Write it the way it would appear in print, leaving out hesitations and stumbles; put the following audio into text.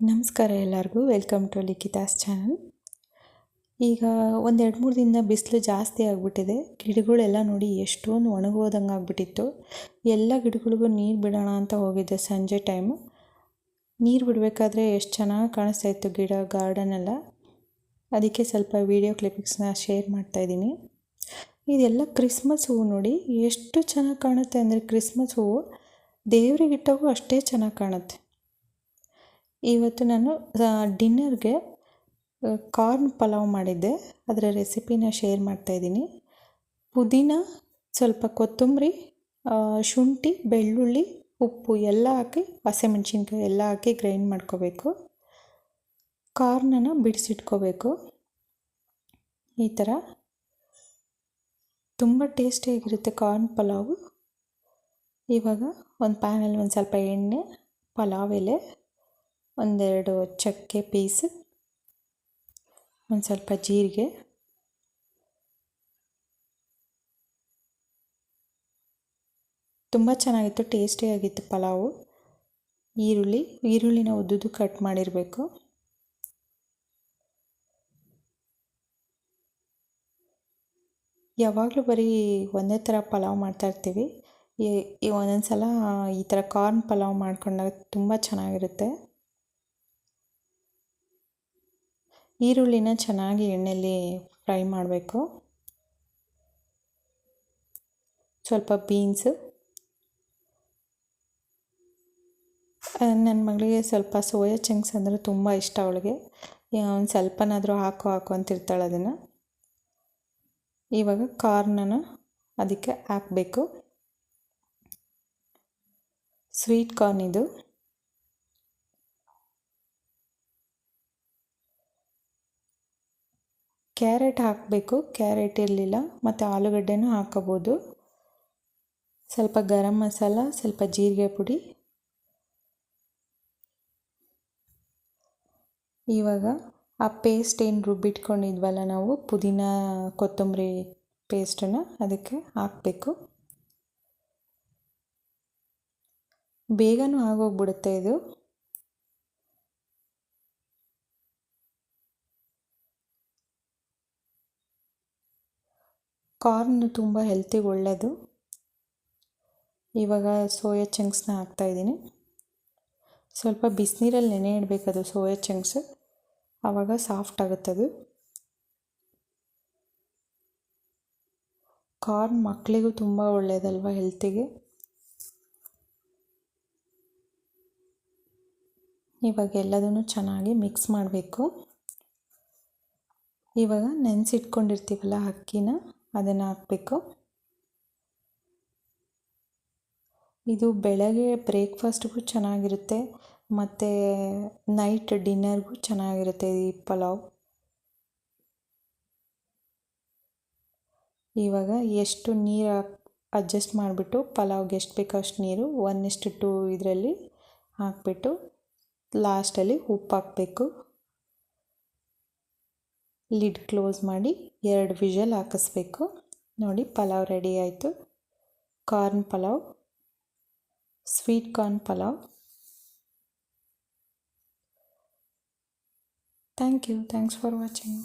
ನಮಸ್ಕಾರ ಎಲ್ಲರಿಗೂ, welcome to ಲಿಖಿತಾಸ್ channel. ಈಗ ಒಂದು 2-3 ದಿನದಿಂದ ಬಿಸಿಲು ಜಾಸ್ತಿ ಆಗಿಬಿಟ್ಟಿದೆ. ಗಿಡಗಳೆಲ್ಲ ನೋಡಿ ಎಷ್ಟೊಂದು ಒಣಗೋದಂಗೆ ಆಗಿಬಿಟ್ಟಿತ್ತು. ಎಲ್ಲ ಗಿಡಗಳಿಗೂ ನೀರು ಬಿಡೋಣ ಅಂತ ಹೋಗಿದ್ದೆ ಸಂಜೆ ಟೈಮು. ನೀರು ಬಿಡಬೇಕಾದ್ರೆ ಎಷ್ಟು ಚೆನ್ನಾಗಿ ಕಾಣಿಸ್ತಾ ಇತ್ತು ಗಿಡ, ಗಾರ್ಡನ್ ಎಲ್ಲ. ಅದಕ್ಕೆ ಸ್ವಲ್ಪ ವಿಡಿಯೋ ಕ್ಲಿಪ್ಪಿಂಗ್ಸ್ನ ಶೇರ್ ಮಾಡ್ತಾಯಿದ್ದೀನಿ. ಇದೆಲ್ಲ ಕ್ರಿಸ್ಮಸ್ ಹೂವು ನೋಡಿ, ಎಷ್ಟು ಚೆನ್ನಾಗಿ ಕಾಣುತ್ತೆ ಅಂದರೆ ಕ್ರಿಸ್ಮಸ್ ಹೂವು ದೇವರಿಗಿಟ್ಟಾಗೂ ಅಷ್ಟೇ ಚೆನ್ನಾಗಿ ಕಾಣುತ್ತೆ. ಇವತ್ತು ನಾನು ಡಿನ್ನರ್ಗೆ ಕಾರ್ನ್ ಪಲಾವ್ ಮಾಡಿದ್ದೆ. ಅದರ ರೆಸಿಪಿನ ಶೇರ್ ಮಾಡ್ತಾಯಿದ್ದೀನಿ. ಪುದೀನ, ಸ್ವಲ್ಪ ಕೊತ್ತಂಬರಿ, ಶುಂಠಿ, ಬೆಳ್ಳುಳ್ಳಿ, ಉಪ್ಪು ಎಲ್ಲ ಹಾಕಿ, ಹಸಿಮೆಣ್ಸಿನ್ಕಾಯಿ ಎಲ್ಲ ಹಾಕಿ ಗ್ರೈಂಡ್ ಮಾಡ್ಕೋಬೇಕು. ಕಾರ್ನನ್ನು ಬಿಡಿಸಿಟ್ಕೋಬೇಕು. ಈ ಥರ ತುಂಬ ಟೇಸ್ಟಿಯಾಗಿರುತ್ತೆ ಕಾರ್ನ್ ಪಲಾವು. ಇವಾಗ ಒಂದು ಪ್ಯಾನಲ್ಲಿ ಒಂದು ಸ್ವಲ್ಪ ಎಣ್ಣೆ, ಪಲಾವ್ ಎಲೆ, 1-2 ಚಕ್ಕೆ ಪೀಸ್, ಒಂದು ಸ್ವಲ್ಪ ಜೀರಿಗೆ, ತುಂಬ ಚೆನ್ನಾಗಿತ್ತು, ಟೇಸ್ಟಿಯಾಗಿತ್ತು ಪಲಾವು. ಈರುಳ್ಳಿನ ಉದ್ದುದ್ದು ಕಟ್ ಮಾಡಿರಬೇಕು. ಯಾವಾಗಲೂ ಬರೀ ಒಂದೇ ಥರ ಪಲಾವ್ ಮಾಡ್ತಾಯಿರ್ತೀವಿ. ಈ ಒಂದೊಂದು ಸಲ ಈ ಥರ ಕಾರ್ನ್ ಪಲಾವ್ ಮಾಡ್ಕೊಂಡಾಗ ತುಂಬ ಚೆನ್ನಾಗಿರುತ್ತೆ. ಈರುಳ್ಳಿನ ಚೆನ್ನಾಗಿ ಎಣ್ಣೆಯಲ್ಲಿ ಫ್ರೈ ಮಾಡಬೇಕು. ಸ್ವಲ್ಪ ಬೀನ್ಸು, ನನ್ನ ಮಗಳಿಗೆ ಸ್ವಲ್ಪ ಸೋಯಾ ಚಂಕ್ಸ್ ಅಂದರೆ ತುಂಬ ಇಷ್ಟ. ಅವಳಿಗೆ ಒಂದು ಸ್ವಲ್ಪನಾದರೂ ಹಾಕು ಅಂತಿರ್ತಾಳೆ ಅದನ್ನು. ಇವಾಗ ಕಾರ್ನನ್ನು ಅದಕ್ಕೆ ಹಾಕಬೇಕು. ಸ್ವೀಟ್ ಕಾರ್ನ್ ಇದು. ಕ್ಯಾರೆಟ್ ಹಾಕಬೇಕು, ಕ್ಯಾರೆಟ್ ಇರಲಿಲ್ಲ. ಮತ್ತು ಆಲೂಗಡ್ಡೆನೂ ಹಾಕೋಬೋದು. ಸ್ವಲ್ಪ ಗರಂ ಮಸಾಲ, ಸ್ವಲ್ಪ ಜೀರಿಗೆ ಪುಡಿ. ಇವಾಗ ಆ ಪೇಸ್ಟ್ ಏನು ರುಬ್ಬಿಟ್ಕೊಂಡಿದ್ವಲ್ಲ ನಾವು, ಪುದೀನ ಕೊತ್ತಂಬರಿ ಪೇಸ್ಟನ್ನು ಅದಕ್ಕೆ ಹಾಕಬೇಕು. ಬೇಗನೂ ಆಗೋಗ್ಬಿಡುತ್ತೆ ಇದು. ಕಾರ್ನ್ ತುಂಬ ಹೆಲ್ತಿಗೆ ಒಳ್ಳೆಯದು. ಇವಾಗ ಸೋಯಾ ಚಂಕ್ಸ್ನ ಹಾಕ್ತಾಯಿದ್ದೀನಿ. ಸ್ವಲ್ಪ ಬಿಸಿನೀರಲ್ಲಿ ನೆನೆ ಇಡಬೇಕದು ಸೋಯಾ ಚಂಕ್ಸ್, ಆವಾಗ ಸಾಫ್ಟ್ ಆಗುತ್ತದು. ಕಾರ್ನ್ ಮಕ್ಕಳಿಗೂ ತುಂಬ ಒಳ್ಳೆಯದಲ್ವ ಹೆಲ್ತಿಗೆ. ಇವಾಗ ಎಲ್ಲದನ್ನು ಚೆನ್ನಾಗಿ ಮಿಕ್ಸ್ ಮಾಡಬೇಕು. ಇವಾಗ ನೆನೆಸಿಟ್ಕೊಂಡಿರ್ತೀವಲ್ಲ ಅಕ್ಕಿನ, ಅದನ್ನು ಹಾಕಬೇಕು. ಇದು ಬೆಳಗ್ಗೆ ಬ್ರೇಕ್ಫಾಸ್ಟ್ಗೂ ಚೆನ್ನಾಗಿರುತ್ತೆ, ಮತ್ತು ನೈಟ್ ಡಿನ್ನರ್ಗೂ ಚೆನ್ನಾಗಿರುತ್ತೆ ಈ ಪಲಾವ್. ಇವಾಗ ಎಷ್ಟು ನೀರು ಅಡ್ಜಸ್ಟ್ ಮಾಡಿಬಿಟ್ಟು, ಪಲಾವ್ಗೆ ಎಷ್ಟು ಬೇಕೋ ಅಷ್ಟು ನೀರು 1:2 ಇದರಲ್ಲಿ ಹಾಕಿಬಿಟ್ಟು ಲಾಸ್ಟಲ್ಲಿ ಉಪ್ಪು ಹಾಕಬೇಕು. ಲಿಡ್ ಕ್ಲೋಸ್ ಮಾಡಿ 2 ವಿಷಲ್ ಹಾಕಿಸ್ಬೇಕು. ನೋಡಿ, ಪಲಾವ್ ರೆಡಿ ಆಯಿತು. Corn pulao, sweet corn pulao. Thanks for watching.